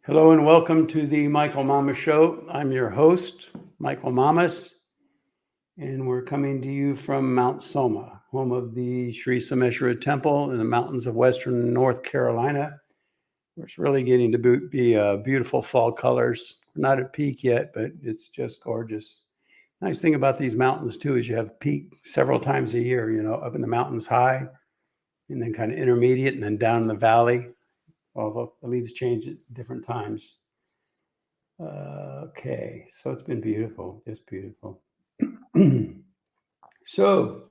Hello and welcome to the Michael Mamas Show. I'm your host, Michael Mamas, and we're coming to you from Mount Soma, home of the Sri Someshwara Temple in the mountains of western North Carolina. It's really getting to be beautiful fall colors. We're not at peak yet, but it's just gorgeous. Nice thing about these mountains too is you have peak several times a year, up in the mountains high and then kind of intermediate and then down in the valley. Although the leaves change at different times. Okay, so it's been beautiful, just beautiful. So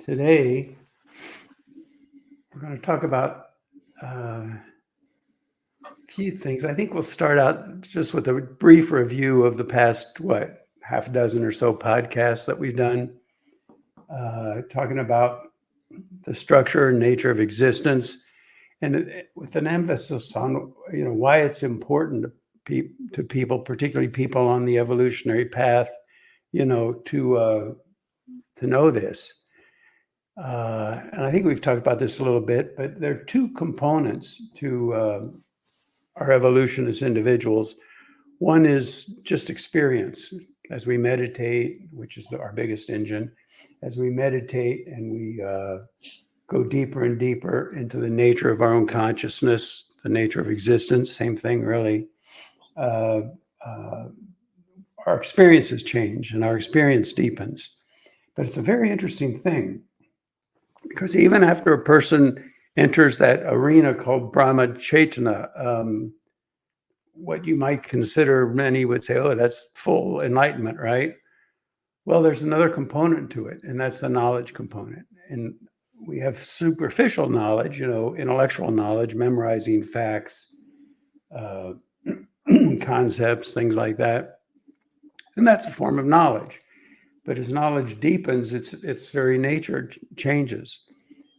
today we're going to talk about a few things. I think we'll start out just with a brief review of the past, half a dozen or so podcasts that we've done, talking about the structure and nature of existence, and with an emphasis on why it's important to people, particularly people on the evolutionary path, to know this. And I think we've talked about this a little bit, but there are two components to our evolution as individuals. One is just experience. As we meditate, which is our biggest engine, as we meditate and we go deeper and deeper into the nature of our own consciousness, the nature of existence, same thing really, our experiences change and our experience deepens. But it's a very interesting thing because even after a person enters that arena called Brahma Chaitana, what you might consider, many would say, oh, that's full enlightenment, right? Well, there's another component to it, and that's the knowledge component. And we have superficial knowledge, intellectual knowledge, memorizing facts, concepts, things like that. And that's a form of knowledge. But as knowledge deepens, its very nature changes.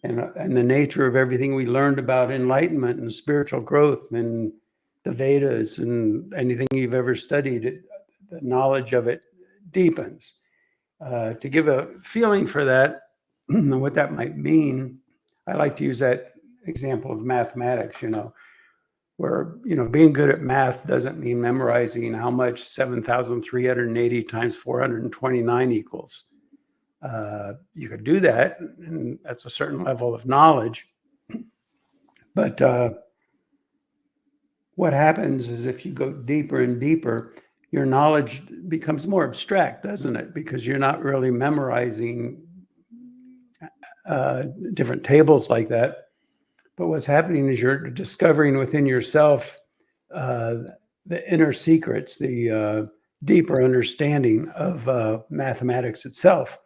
And the nature of everything we learned about enlightenment and spiritual growth and the Vedas and anything you've ever studied, the knowledge of it deepens. To give a feeling for that, and what that might mean, I like to use that example of mathematics, where, being good at math doesn't mean memorizing how much 7,380 times 429 equals. You could do that, and that's a certain level of knowledge. But what happens is if you go deeper and deeper, your knowledge becomes more abstract, doesn't it? Because you're not really memorizing different tables like that. But what's happening is you're discovering within yourself the inner secrets, the deeper understanding of mathematics itself.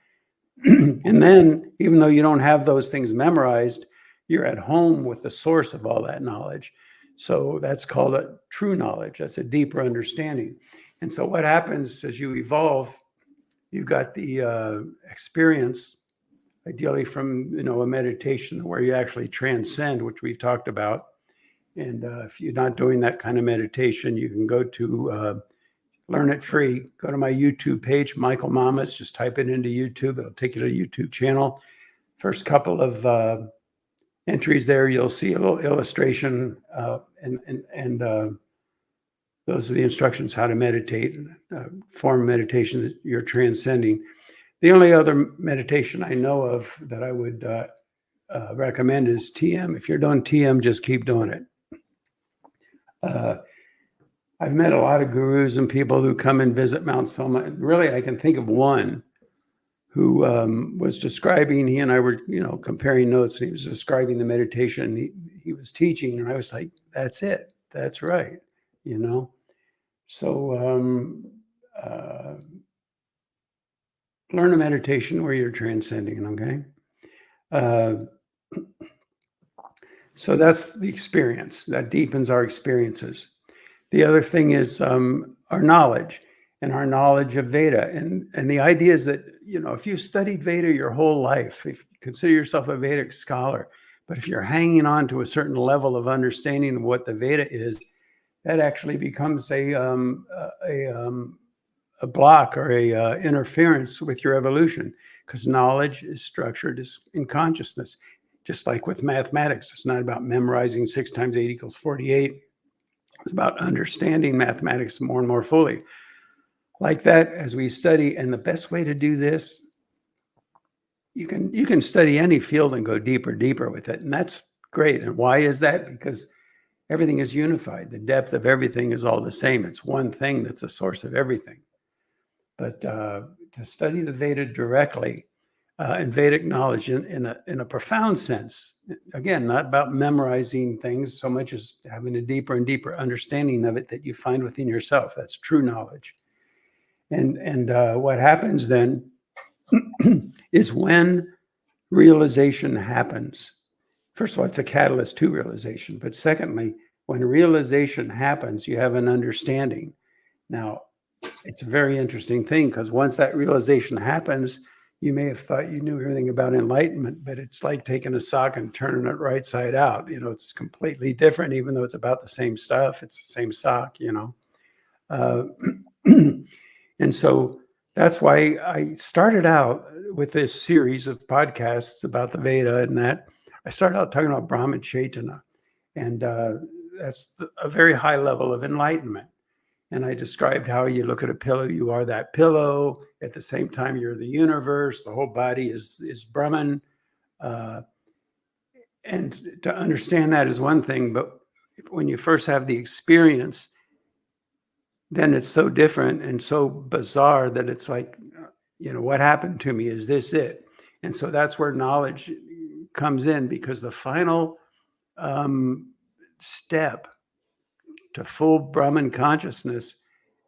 And then, even though you don't have those things memorized, you're at home with the source of all that knowledge. So that's called a true knowledge. That's a deeper understanding. And so what happens as you evolve, you've got the experience, ideally from a meditation where you actually transcend, which we've talked about. And if you're not doing that kind of meditation, you can go to learn it free. Go to my YouTube page, Michael Mamas. Just type it into YouTube. It'll take you to the YouTube channel. First couple of entries there, you'll see a little illustration, and those are the instructions how to meditate, form of meditation that you're transcending. The only other meditation I know of that I would recommend is TM. If you're doing TM, just keep doing it. I've met a lot of gurus and people who come and visit Mount Soma. And really, I can think of one who was describing, he and I were, comparing notes, and he was describing the meditation he was teaching. And I was like, that's it. That's right. So learn a meditation where you're transcending, okay? So that's the experience. That deepens our experiences. The other thing is our knowledge and our knowledge of Veda. And the idea is that, if you've studied Veda your whole life, if you consider yourself a Vedic scholar, but if you're hanging on to a certain level of understanding of what the Veda is, that actually becomes a block or a interference with your evolution, because knowledge is structured in consciousness. Just like with mathematics, it's not about memorizing 6 times 8 equals 48. It's about understanding mathematics more and more fully. Like that, as we study, and the best way to do this, you can study any field and go deeper with it, and that's great. And why is that? Because everything is unified. The depth of everything is all the same. It's one thing that's the source of everything. But to study the Veda directly and Vedic knowledge in a profound sense, again, not about memorizing things so much as having a deeper and deeper understanding of it that you find within yourself. That's true knowledge. And what happens then is when realization happens. First of all, it's a catalyst to realization. But secondly, when realization happens, you have an understanding. Now, it's a very interesting thing because once that realization happens, you may have thought you knew everything about enlightenment, but it's like taking a sock and turning it right side out. It's completely different, even though it's about the same stuff. It's the same sock, And so that's why I started out with this series of podcasts about the Veda, and that I started out talking about Brahman Chaitanya, and that's a very high level of enlightenment. And I described how you look at a pillow, you are that pillow. At the same time, you're the universe. The whole body is Brahman. And to understand that is one thing, but when you first have the experience, then it's so different and so bizarre that it's like, what happened to me? Is this it? And so that's where knowledge comes in, because the final step to full Brahman consciousness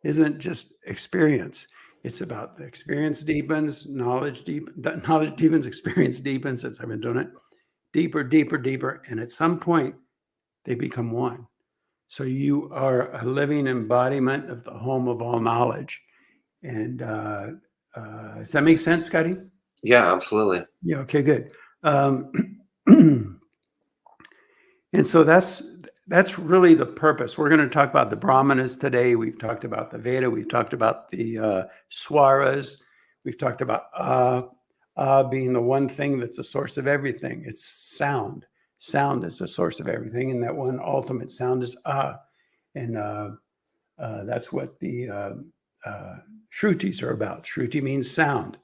isn't just experience. It's about the experience deepens, knowledge deepens, experience deepens, as I've been doing it, deeper. And at some point, they become one. So you are a living embodiment of the home of all knowledge. And does that make sense, Scotty? Yeah, absolutely. Yeah, okay, good. And so that's really the purpose. We're going to talk about the Brahmanas today. We've talked about the Veda. We've talked about the Swaras. We've talked about being the one thing that's a source of everything. It's sound. Sound is the source of everything, and that one ultimate sound is and that's what the Shrutis are about. Shruti means sound,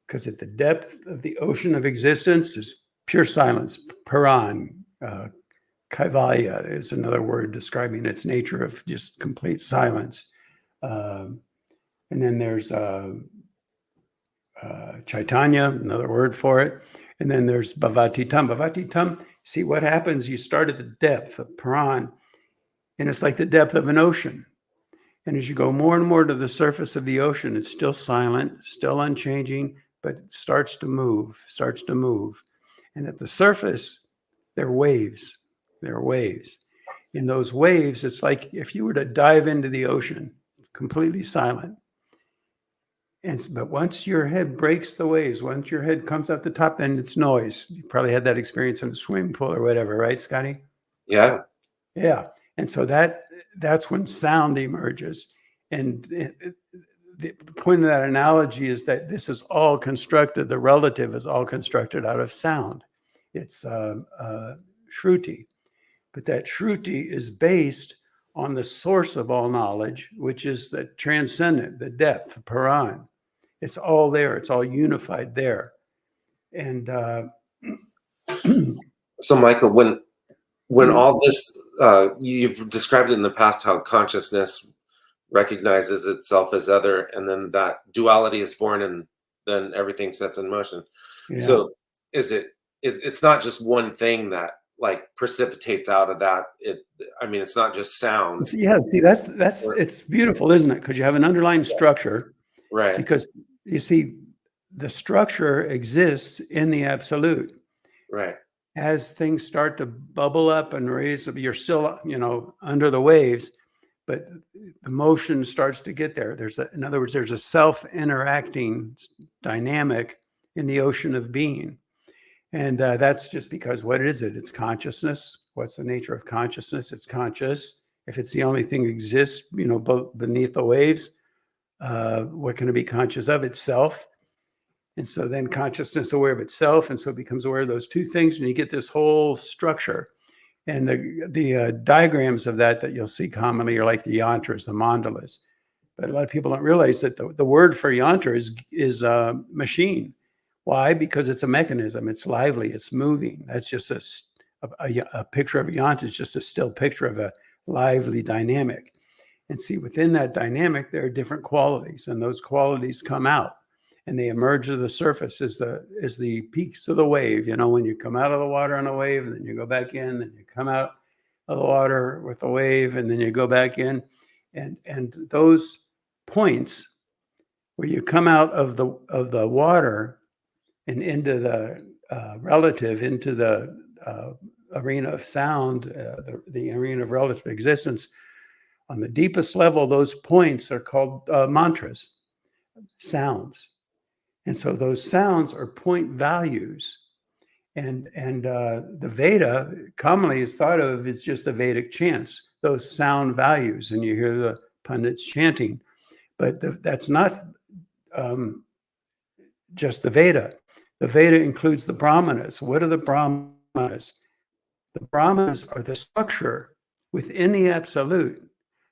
because at the depth of the ocean of existence is pure silence. Puran, Kaivalya is another word describing its nature of just complete silence. And then there's Chaitanya, another word for it. And then there's Bhavatitam. Bhavatitam, see what happens, you start at the depth of Puran, and it's like the depth of an ocean. And as you go more and more to the surface of the ocean, it's still silent, still unchanging, but it starts to move. And at the surface, there are waves. In those waves, it's like if you were to dive into the ocean, it's completely silent. But once your head breaks the waves, once your head comes up the top, then it's noise. You probably had that experience in a swimming pool or whatever, right, Scotty? Yeah. Yeah. And so that's when sound emerges. And the point of that analogy is that this is all constructed, the relative is all constructed out of sound. It's Shruti. But that Shruti is based on the source of all knowledge, which is the transcendent, the depth, the Puran. It's all there. It's all unified there. And so, Michael, when all this, you've described it in the past how consciousness recognizes itself as other, and then that duality is born, and then everything sets in motion. yeah. So it's not just one thing that like precipitates out of that. It's not just sound. See, that's it's beautiful, isn't it? Because you have an underlying structure, right? Because you see, the structure exists in the absolute, right? As things start to bubble up and raise, you're still under the waves, but the motion starts to get there. In other words, there's a self-interacting dynamic in the ocean of being. And that's just because what is it? It's consciousness. What's the nature of consciousness? It's conscious. If it's the only thing that exists, beneath the waves, what can it be conscious of? Itself. And so then consciousness aware of itself, and so it becomes aware of those two things, and you get this whole structure. And the diagrams of that you'll see commonly are like the yantras, the mandalas. But a lot of people don't realize that the word for yantra is machine. Why? Because it's a mechanism. It's lively. It's moving. That's just a picture of a yantra. It's just a still picture of a lively dynamic. And see, within that dynamic, there are different qualities, and those qualities come out, and they emerge to the surface as the peaks of the wave. You know, when you come out of the water on a wave, and then you go back in, and you come out of the water with the wave, and then you go back in, and those points where you come out of the water and into the relative, into the arena of sound, the arena of relative existence. On the deepest level, those points are called mantras, sounds. And so those sounds are point values. And the Veda commonly is thought of as just the Vedic chants, those sound values. And you hear the pundits chanting. But that's not just the Veda. The Veda includes the Brahmanas. What are the Brahmanas? The Brahmanas are the structure within the absolute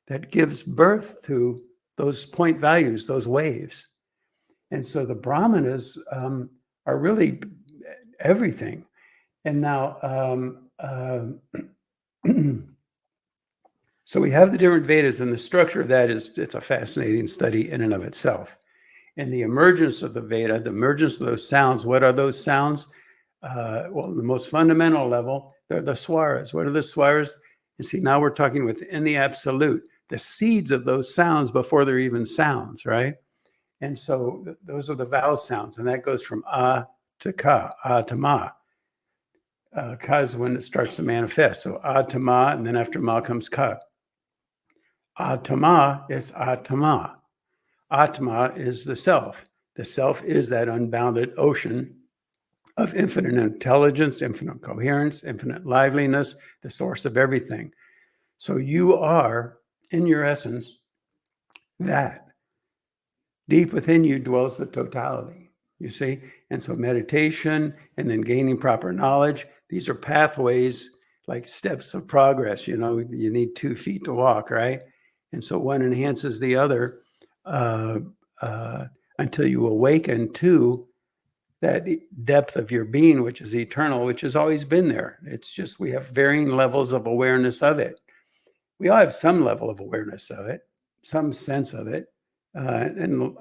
that gives birth to those point values, those waves. And so the Brahmanas are really everything. And now, so we have the different Vedas, and the structure of that it's a fascinating study in and of itself. And the emergence of the Veda, the emergence of those sounds, what are those sounds? Well, the most fundamental level, they're the swaras. What are the swaras? You see, now we're talking within the absolute, the seeds of those sounds before they're even sounds, right? And so those are the vowel sounds, and that goes from a to ka, a to ma. Ka is when it starts to manifest. So a to ma, and then after ma comes ka. Atma is atma. Atma is the self. The self is that unbounded ocean of infinite intelligence, infinite coherence, infinite liveliness, the source of everything. So you are, in your essence, that. Deep within you dwells the totality, you see? And so meditation and then gaining proper knowledge, these are pathways like steps of progress. You know, you need 2 feet to walk, right? And so one enhances the other until you awaken to that depth of your being, which is eternal, which has always been there. It's just we have varying levels of awareness of it. We all have some level of awareness of it, some sense of it. And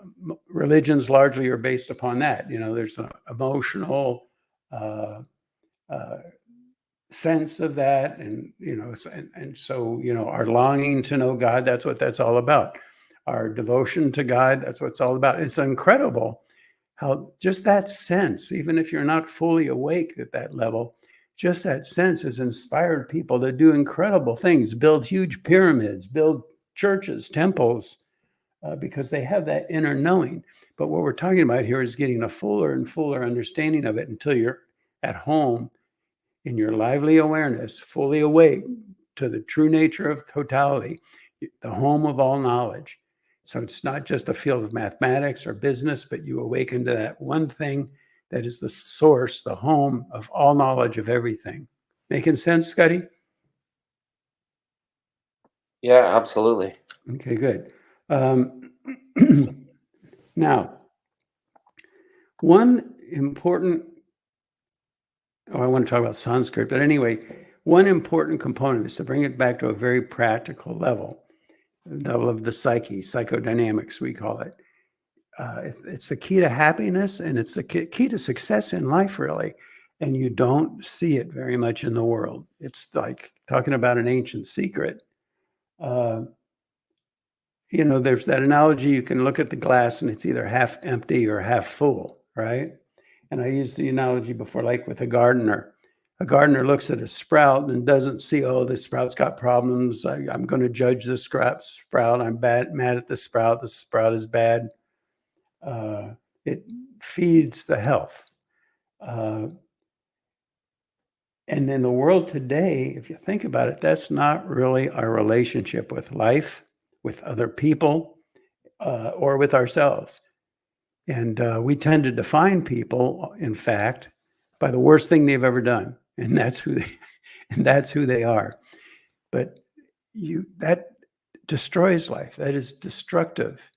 religions largely are based upon that. You know, there's an emotional sense of that, and you know, and so you know, our longing to know God, that's what that's all about. Our devotion to God, that's what it's all about. It's incredible how just that sense, even if you're not fully awake at that level, just that sense has inspired people to do incredible things, build huge pyramids, build churches, temples, because they have that inner knowing. But what we're talking about here is getting a fuller and fuller understanding of it until you're at home in your lively awareness, fully awake to the true nature of totality, the home of all knowledge. So it's not just a field of mathematics or business, but you awaken to that one thing that is the source, the home of all knowledge of everything. Making sense, Scotty? Yeah, absolutely. Okay, good. Now, one important, I want to talk about Sanskrit, but anyway, one important component is to bring it back to a very practical level, the level of the psyche, psychodynamics, we call it. It's the key to happiness, and it's the key to success in life, really. And you don't see it very much in the world. It's like talking about an ancient secret. You know, there's that analogy, you can look at the glass and it's either half empty or half full, right? And I used the analogy before, like with a gardener. A gardener looks at a sprout and doesn't see, oh, this sprout's got problems. I'm going to judge this sprout. I'm mad at the sprout. The sprout is bad. It feeds the health. And in the world today, if you think about it, that's not really our relationship with life, with other people, or with ourselves. And we tend to define people, in fact, by the worst thing they've ever done, and that's who they are. But that destroys life. That is destructive.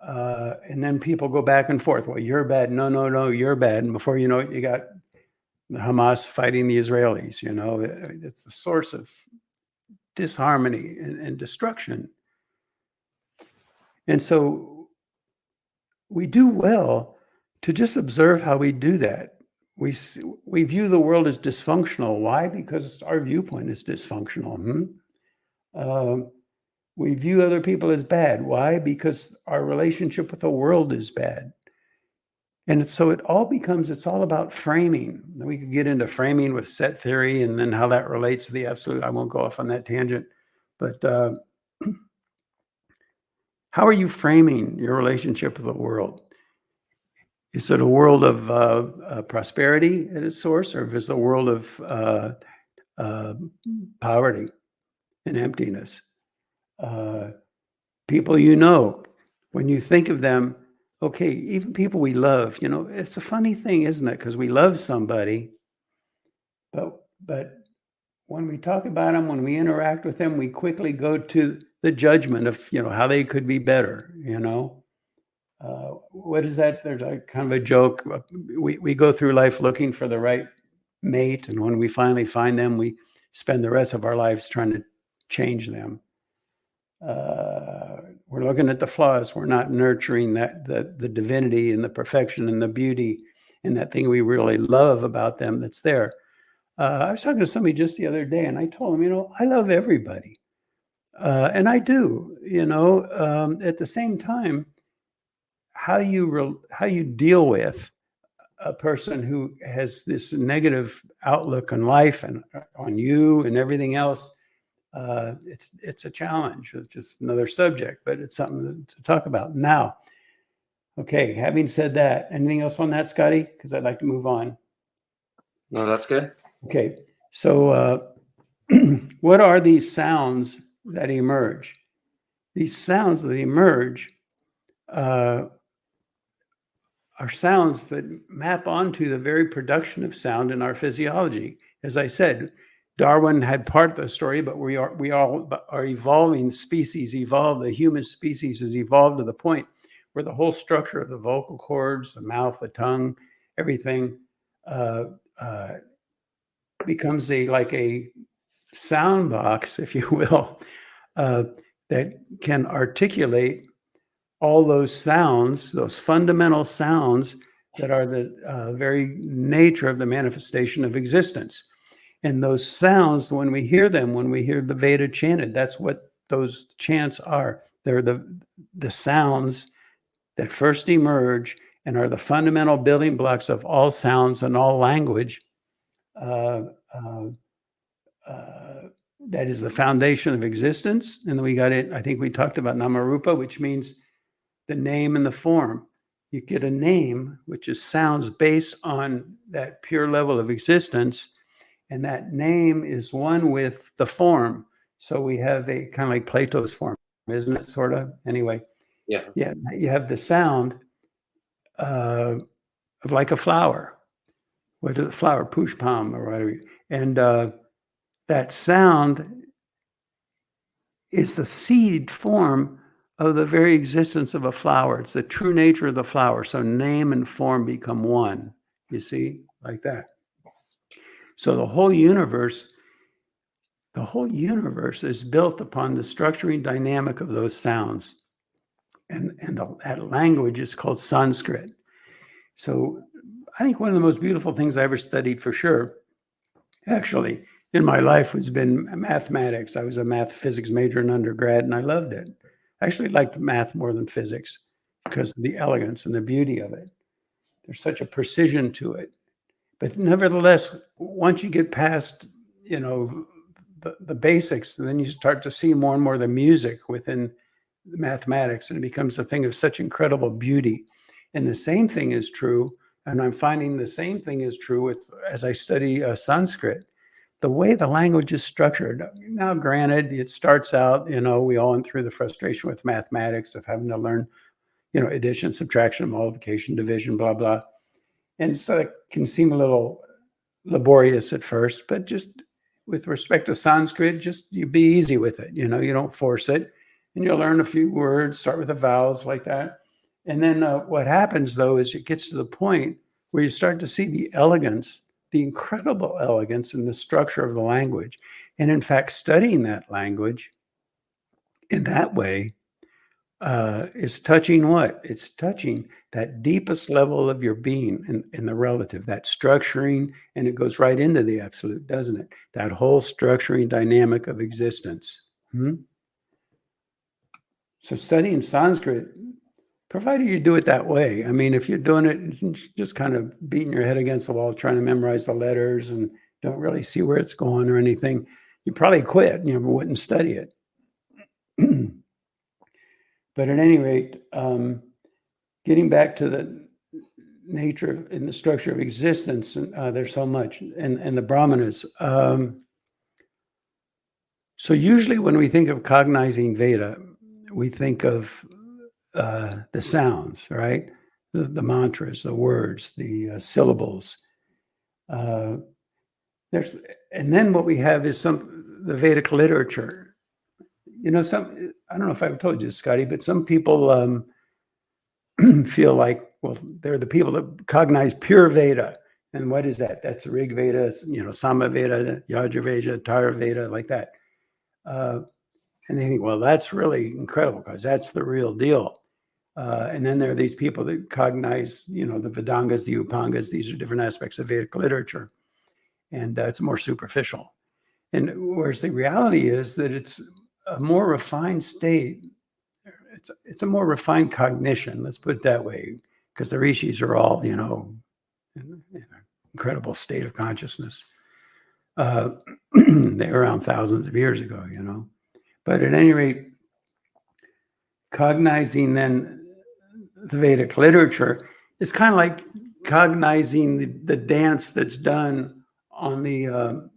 And then people go back and forth. Well, you're bad. No, no, no, you're bad. And before you know it, you got the Hamas fighting the Israelis. It's the source of disharmony and destruction. And so we do well to just observe how we do that. We view the world as dysfunctional. Why? Because our viewpoint is dysfunctional. We view other people as bad. Why? Because our relationship with the world is bad. And so it's all about framing. We could get into framing with set theory and then how that relates to the absolute. I won't go off on that tangent. But how are you framing your relationship with the world? Is it a world of prosperity at its source, or is it a world of poverty and emptiness? People when you think of them, okay, even people we love, it's a funny thing, isn't it? Because we love somebody, but when we talk about them, when we interact with them, we quickly go to the judgment of, how they could be better, What is that? There's a kind of a joke. We go through life looking for the right mate, and when we finally find them, we spend the rest of our lives trying to change them. We're looking at the flaws. We're not nurturing the divinity and the perfection and the beauty and that thing we really love about them that's there. I was talking to somebody just the other day, and I told them, I love everybody. And I do, at the same time, how you deal with a person who has this negative outlook on life and on you and everything else, it's a challenge. It's just another subject, but it's something to talk about now. Okay, having said that, anything else on that, Scotty? Because I'd like to move on. No, that's good. Okay, so what are these sounds that emerge? These sounds that emerge are sounds that map onto the very production of sound in our physiology. As I said, Darwin had part of the story, but we all are evolving species. The human species has evolved to the point where the whole structure of the vocal cords, the mouth, the tongue, everything becomes like a sound box, if you will, that can articulate all those sounds, those fundamental sounds that are the very nature of the manifestation of existence. And those sounds, when we hear them, when we hear the Veda chanted, that's what those chants are. They're the sounds that first emerge and are the fundamental building blocks of all sounds and all language. That is the foundation of existence. And then we got it, I think we talked about Namarupa, which means the name and the form. You get a name, which is sounds based on that pure level of existence. And that name is one with the form. So we have a kind of like Plato's form, isn't it? Sort of. Anyway. Yeah. Yeah. You have the sound of like a flower. What is a flower? Pushpam or whatever. And that sound is the seed form of the very existence of a flower. It's the true nature of the flower. So name and form become one. You see, like that. So the whole universe is built upon the structuring dynamic of those sounds. And that language is called Sanskrit. So I think one of the most beautiful things I ever studied, for sure, actually, in my life has been mathematics. I was a physics major in undergrad, and I loved it. I actually liked math more than physics because of the elegance and the beauty of it. There's such a precision to it. But nevertheless, once you get past, the basics, then you start to see more and more the music within the mathematics, and it becomes a thing of such incredible beauty. And the same thing is true, and I'm finding the same thing is true as I study Sanskrit. The way the language is structured. Now, granted, it starts out, we all went through the frustration with mathematics of having to learn, addition, subtraction, multiplication, division, blah, blah. And so it can seem a little laborious at first, but just with respect to Sanskrit, just you be easy with it. You don't force it, and you'll learn a few words, start with the vowels like that. And then what happens though is it gets to the point where you start to see the elegance, the incredible elegance in the structure of the language. And in fact, studying that language in that way is touching what? It's touching that deepest level of your being in the relative, that structuring, and it goes right into the absolute, doesn't it? That whole structuring dynamic of existence. So studying Sanskrit, provided you do it that way. I mean, if you're doing it, just kind of beating your head against the wall, trying to memorize the letters and don't really see where it's going or anything, you probably quit. You wouldn't study it. But at any rate, getting back to the nature and the structure of existence, there's so much, and the Brahmanas. So usually when we think of cognizing Veda, we think of the sounds, right? The mantras, the words, the syllables. And then what we have is the Vedic literature. I don't know if I've told you this, Scotty, but some people feel like, well, they're the people that cognize pure Veda. And what is that? That's Rig Veda, Sama Veda, Yajur Veda, Tara Veda, like that. And they think, well, that's really incredible because that's the real deal. And then there are these people that cognize, the Vedangas, the Upangas. These are different aspects of Vedic literature. And it's more superficial. And whereas the reality is that it's a more refined state. It's a more refined cognition, let's put it that way, because the rishis are all, in an incredible state of consciousness. They were around thousands of years ago, But at any rate, cognizing then the Vedic literature is kind of like cognizing the dance that's done on the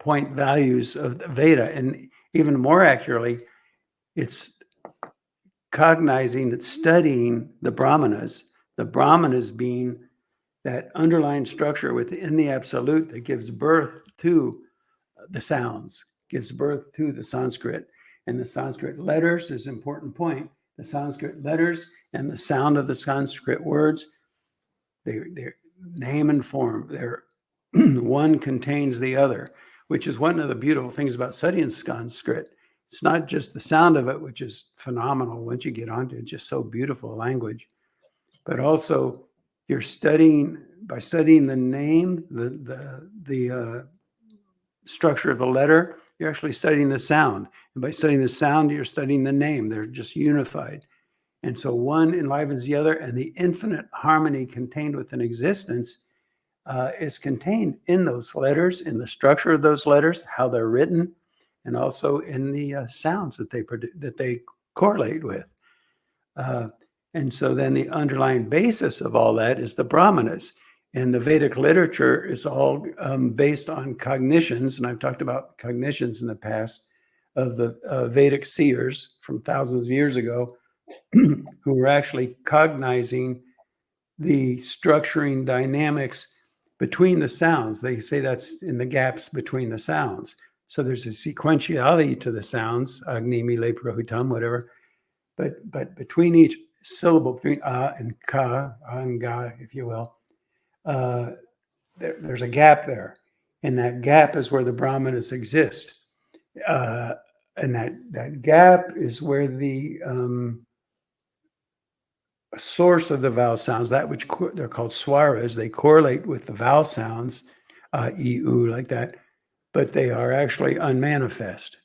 point values of the Veda. And even more accurately, it's cognizing that studying the Brahmanas being that underlying structure within the absolute that gives birth to the sounds, gives birth to the Sanskrit. And the Sanskrit letters is an important point. The Sanskrit letters and the sound of the Sanskrit words, they're name and form. They're one contains the other, which is one of the beautiful things about studying Sanskrit. It's not just the sound of it, which is phenomenal once you get onto it, just so beautiful language, but also you're by studying the name, the structure of the letter, you're actually studying the sound. And by studying the sound, you're studying the name. They're just unified. And so one enlivens the other, and the infinite harmony contained within existence is contained in those letters, in the structure of those letters, how they're written, and also in the sounds that they correlate with. And so then the underlying basis of all that is the Brahmanas. And the Vedic literature is all based on cognitions, and I've talked about cognitions in the past, of the Vedic seers from thousands of years ago who were actually cognizing the structuring dynamics between the sounds. They say that's in the gaps between the sounds. So there's a sequentiality to the sounds, Agni, Mile, Prahutam, whatever. But between each syllable, between A and Ka, A and Ga, if you will, there's a gap there. And that gap is where the Brahmanas exist. And that gap is where the source of the vowel sounds, that which they're called swaras, they correlate with the vowel sounds, e, u, like that, but they are actually unmanifest.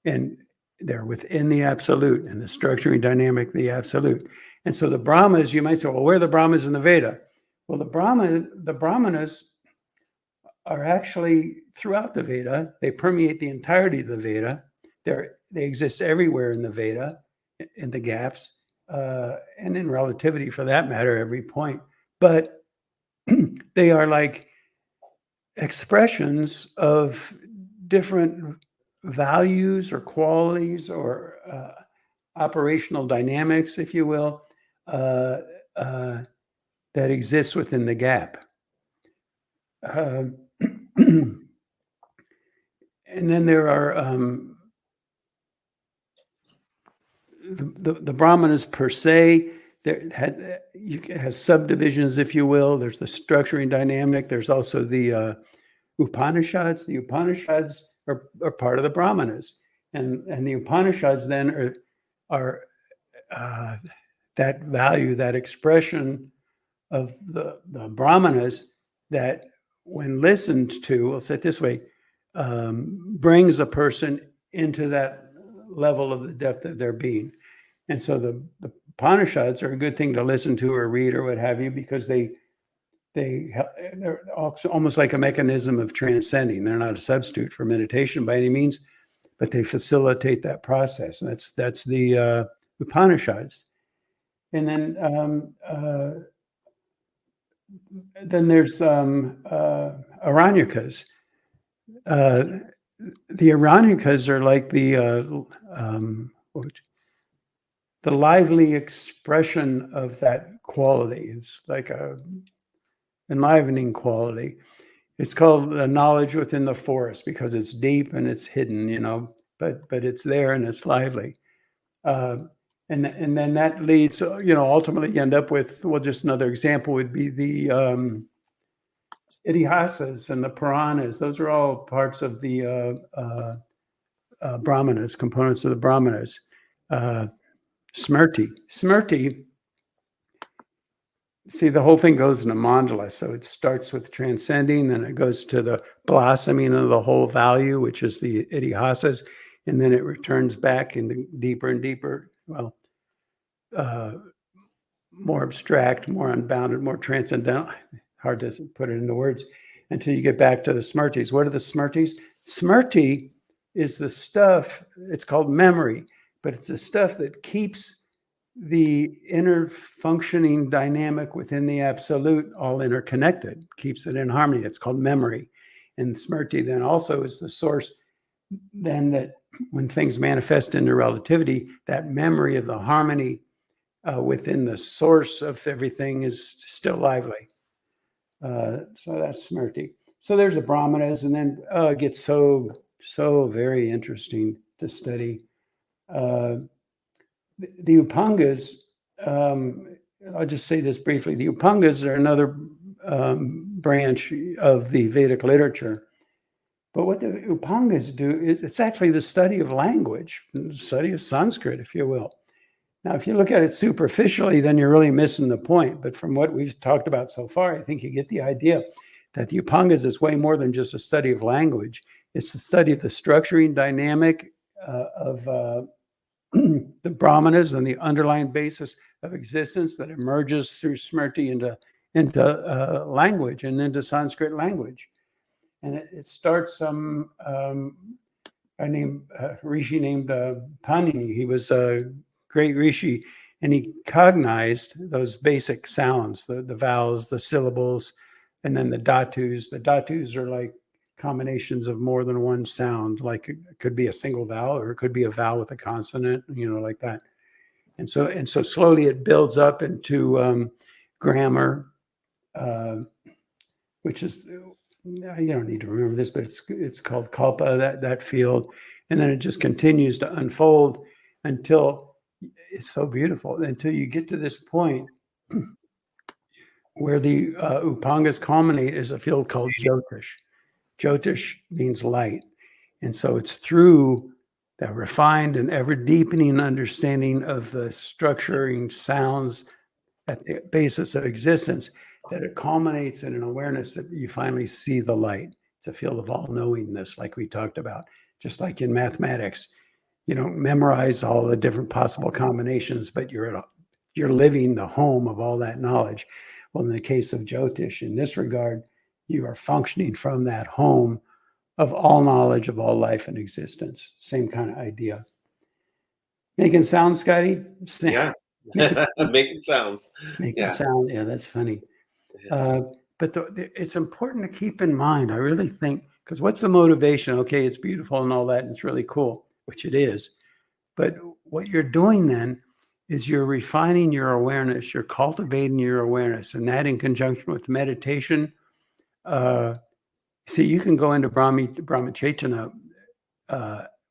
And they're within the absolute and the structuring dynamic of the absolute. And so the Brahmas, you might say, well, where are the Brahmas in the Veda? Well, the Brahmanas are actually throughout the Veda. They permeate the entirety of the Veda. They exist everywhere in the Veda, in the gaps, and in relativity for that matter, every point. But they are like expressions of different values or qualities or operational dynamics, if you will, that exists within the gap. And then there are the Brahmanas per se. Has subdivisions, if you will. There's the structuring dynamic. There's also the Upanishads. The Upanishads are part of the Brahmanas, and the Upanishads then are that value, that expression of the Brahmanas that, when listened to, we'll say it this way, brings a person into that level of the depth of their being. And so the Upanishads are a good thing to listen to or read or what have you, because they're almost like a mechanism of transcending. They're not a substitute for meditation by any means, but they facilitate that process. And that's the Upanishads. And then there's Aranyakas. The Aranyakas are like the lively expression of that quality. It's like a enlivening quality. It's called the knowledge within the forest because it's deep and it's hidden, but it's there and it's lively. And then that leads, ultimately you end up with, well, just another example would be the Itihasas and the Puranas. Those are all parts of the Brahmanas, components of the Brahmanas. Smriti, see, the whole thing goes in a mandala. So it starts with transcending, then it goes to the blossoming of the whole value, which is the Itihasas, and then it returns back into deeper and deeper, more abstract, more unbounded, more transcendental. Hard to put it into words until you get back to the Smritis. What are the Smritis? Smriti is the stuff, it's called memory, but it's the stuff that keeps the inner functioning dynamic within the absolute all interconnected, keeps it in harmony. It's called memory. And Smriti then also is the source then that when things manifest into relativity, that memory of the harmony within the source of everything is still lively. So that's Smriti. So there's the Brahmanas, and then it gets so very interesting to study. The Upangas, I'll just say this briefly. The Upangas are another branch of the Vedic literature. But what the Upangas do is it's actually the study of language, the study of Sanskrit, if you will. Now, if you look at it superficially, then you're really missing the point. But from what we've talked about so far, I think you get the idea that the Upangas is way more than just a study of language. It's the study of the structuring dynamic of the Brahmanas and the underlying basis of existence that emerges through Smriti into language and into Sanskrit language. And it starts rishi named Panini. He was a great rishi, and he cognized those basic sounds, the vowels, the syllables, and then the dhatus. The dhatus are like combinations of more than one sound, like it could be a single vowel or it could be a vowel with a consonant, like that. And so slowly it builds up into grammar, which is, you don't need to remember this, but it's called kalpa, that field. And then it just continues to unfold until it's so beautiful, until you get to this point where the Upangas culminate is a field called Jyotish. Jyotish means light. And so it's through that refined and ever deepening understanding of the structuring sounds at the basis of existence that it culminates in an awareness that you finally see the light. It's a field of all knowingness, like we talked about. Just like in mathematics, you don't memorize all the different possible combinations, but you're living the home of all that knowledge. Well, in the case of Jyotish, in this regard, you are functioning from that home of all knowledge of all life and existence. Same kind of idea. Making sounds, Scotty? Yeah. Making sounds. Making sound. Yeah, that's funny. But it's important to keep in mind, I really think, because what's the motivation? Okay, it's beautiful and all that, and it's really cool, which it is. But what you're doing then is you're refining your awareness, you're cultivating your awareness, and that in conjunction with meditation. See, you can go into Brahmachetana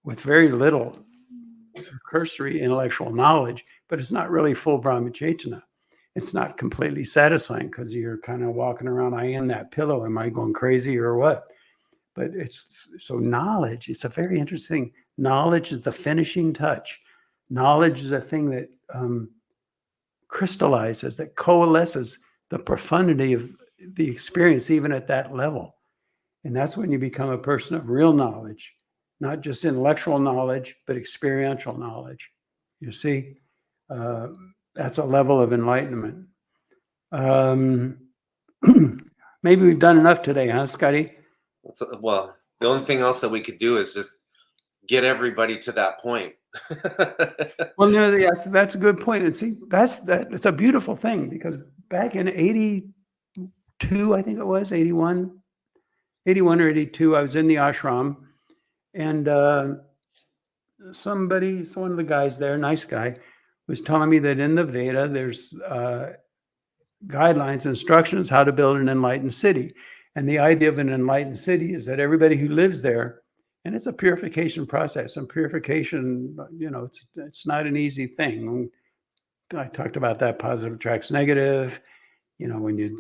with very little cursory intellectual knowledge, but it's not really full Brahmachetana. It's not completely satisfying because you're kind of walking around, I am that pillow. Am I going crazy or what? But it's so knowledge, it's a very interesting, knowledge is the finishing touch. Knowledge is a thing that crystallizes, that coalesces the profundity of the experience, even at that level. And that's when you become a person of real knowledge, not just intellectual knowledge, but experiential knowledge. You see, that's a level of enlightenment. Maybe we've done enough today, huh, Scotty? Well, the only thing else that we could do is just get everybody to that point. Well, no, that's a good point. And see, it's a beautiful thing, because back in 82, I think it was 81 or 82, I was in the ashram, and one of the guys there, nice guy, was telling me that in the Veda, there's guidelines, instructions, how to build an enlightened city. And the idea of an enlightened city is that everybody who lives there, and it's a purification process, and purification, it's not an easy thing. I talked about that, positive attracts negative. When you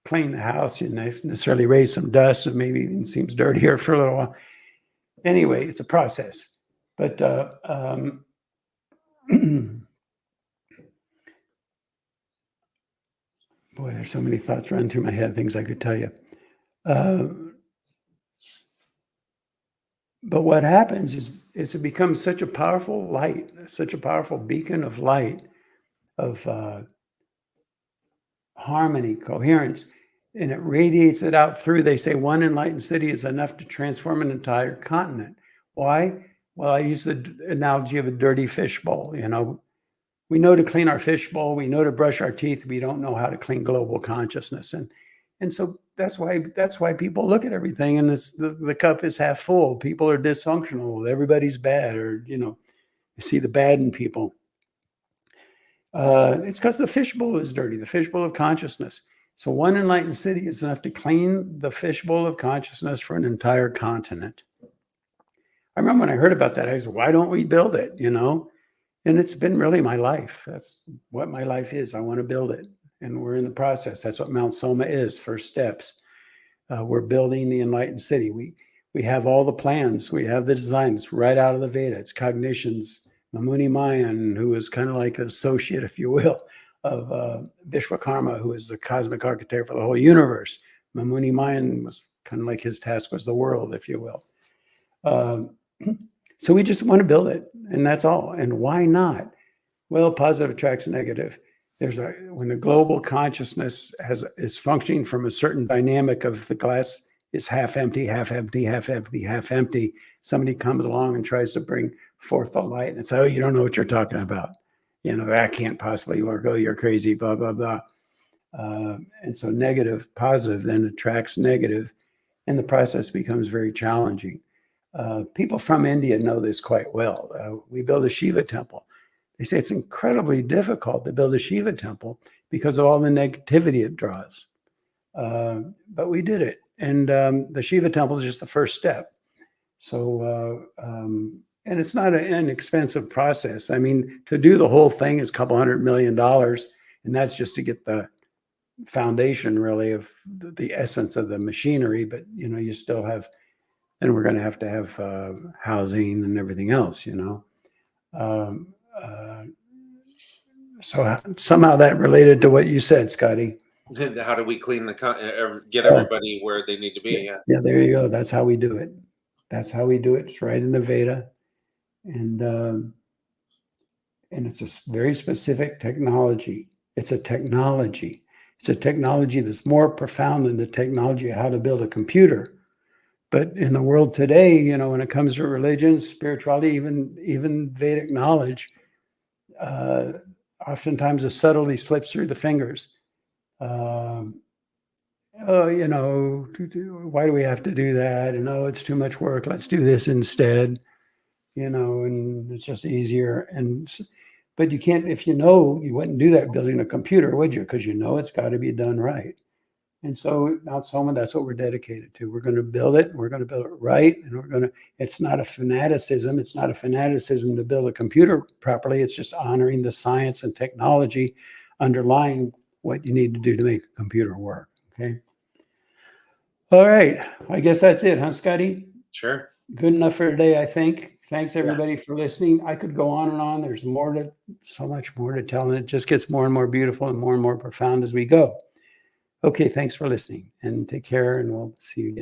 clean the house, you necessarily raise some dust, and maybe even seems dirtier for a little while. Anyway, it's a process. But boy, there's so many thoughts running through my head, things I could tell you. But what happens is it becomes such a powerful light, such a powerful beacon of light, of harmony, coherence, and it radiates it out through. They say one enlightened city is enough to transform an entire continent. Why? Well, I use the analogy of a dirty fishbowl. We know to clean our fishbowl, we know to brush our teeth, we don't know how to clean global consciousness. And so that's why people look at everything and the cup is half full. People are dysfunctional. Everybody's bad, or you see the bad in people. It's because the fishbowl is dirty, the fishbowl of consciousness. So one enlightened city is enough to clean the fishbowl of consciousness for an entire continent. I remember when I heard about that, I said, why don't we build it? And it's been really my life. That's what my life is. I want to build it. And we're in the process. That's what Mount Soma is, first steps. We're building the enlightened city. We have all the plans. We have the designs right out of the Veda. It's cognitions. Mamuni Mayan, who is kind of like an associate, if you will, of Vishwakarma, who is the cosmic architect for the whole universe. Mamuni Mayan was kind of like, his task was the world, if you will. So we just want to build it, and that's all. And why not? Well, positive attracts negative. When the global consciousness is functioning from a certain dynamic of the glass is half empty, half empty, half empty, half empty. Somebody comes along and tries to bring forth the light and say, "Oh, you don't know what you're talking about. That can't possibly work. Oh, you're crazy." Blah blah blah. And so negative, positive then attracts negative, and the process becomes very challenging. People from India know this quite well. We build a Shiva temple. They say it's incredibly difficult to build a Shiva temple because of all the negativity it draws. But we did it. And the Shiva temple is just the first step. So, and it's not an inexpensive process. I mean, to do the whole thing is $200 million. And that's just to get the foundation, really, of the essence of the machinery. But, you still have, and we're going to have housing and everything else, So somehow that related to what you said, Scotty. How do we clean get everybody where they need to be? Yeah, there you go. That's how we do it. It's right in the Veda, and it's a very specific technology. It's a technology. It's a technology that's more profound than the technology of how to build a computer. But in the world today, when it comes to religion, spirituality, even Vedic knowledge, oftentimes a subtlety slips through the fingers. Why do we have to do that? And it's too much work. Let's do this instead. and it's just easier. But you can't, if you wouldn't do that building a computer, would you? Because it's got to be done right. And so Mount Soma, that's what we're dedicated to. We're going to build it. We're going to build it right. And it's not a fanaticism. It's not a fanaticism to build a computer properly. It's just honoring the science and technology underlying what you need to do to make a computer work. Okay. All right. I guess that's it, huh, Scotty? Sure. Good enough for today, I think. Thanks everybody for listening. I could go on and on. There's so much more to tell, and it just gets more and more beautiful and more profound as we go. Okay, thanks for listening, and take care, and we'll see you again.